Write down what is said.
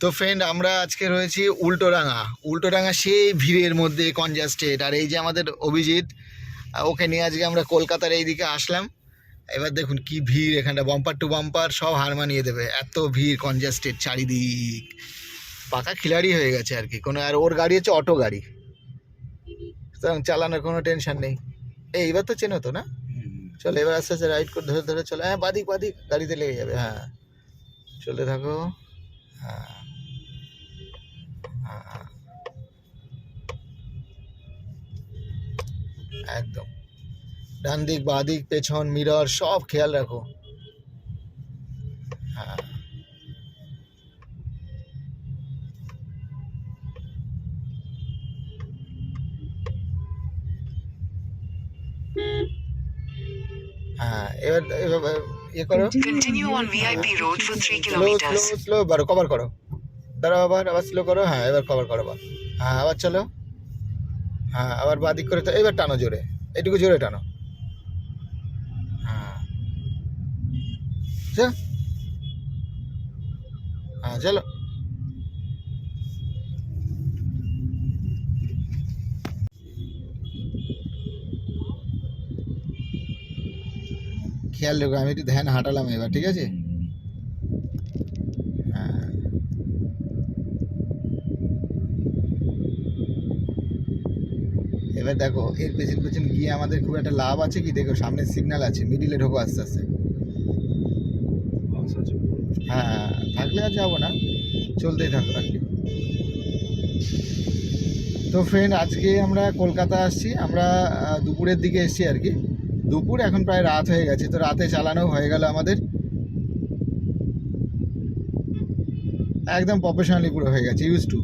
তো ফ্রেন্ড, আমরা আজকে রয়েছি উল্টোডাঙা সেই ভিড়ের মধ্যে কনজাস্টেড। আর এই যে আমাদের অভিজিৎ, ওকে নিয়ে আজকে আমরা কলকাতার এই দিকে আসলাম। এবার দেখুন কি ভিড় এখানটা, বাম্পার টু বাম্পার সব হার মানিয়ে দেবে, এত ভিড়, কনজাস্টেড চারিদিক, পাকা খিলাড়ি হয়ে গেছে আর কি। কোনো, আর ওর গাড়ি হচ্ছে অটো গাড়ি, সুতরাং চালানোর কোনো টেনশন নেই। এইবার তো চেনো তো না? চলো এবার আস্তে আস্তে রাইড করে ধরে ধরে চলো। হ্যাঁ, বাদিক বাদিক, গাড়িতে লেগে যাবে। হ্যাঁ, চলতে থাকো। হ্যাঁ হ্যাঁ, একদম ডান দিক বাঁ দিক পেছন মিরর সব খেয়াল রাখো। হ্যাঁ হ্যাঁ, এবার এবার ইয়ে করো, Continue on VIP Road for 3 slow kilometers. Slow slow, বারো কভার করো, দাঁড়াও, আবার আবার স্লো করো। হ্যাঁ, এবার কভার করো আবার। হ্যাঁ, আবার চলো। হ্যাঁ, আবার বাঁ দিক করে তো, এবার টানো জোরে, এটুকু জোরে টানো। হ্যাঁ চল, হ্যাঁ চলো। খেয়াল রেখো, আমি একটু ধ্যান হাঁটালাম এবার, ঠিক আছে? হ্যাঁ, এবার দেখো এর পেছন পেছন গিয়ে আমাদের খুব একটা লাভ আছে কি? দেখো সামনে সিগন্যাল আছে, মিডিলে ঢোকো আস্তে আস্তে। হ্যাঁ, থাকলে আর যাবো না, চলতেই থাকো আর কি। তো ফ্রেন্ড, আজকে আমরা কলকাতা আসছি, আমরা দুপুরের দিকে এসছি আর কি। দুপুর, এখন প্রায় রাত হয়ে গেছে, তো রাতে চালানো হয়ে গেল আমাদের, একদম প্রফেশনালি পুরো হয়ে গেছে, ইউজ টু।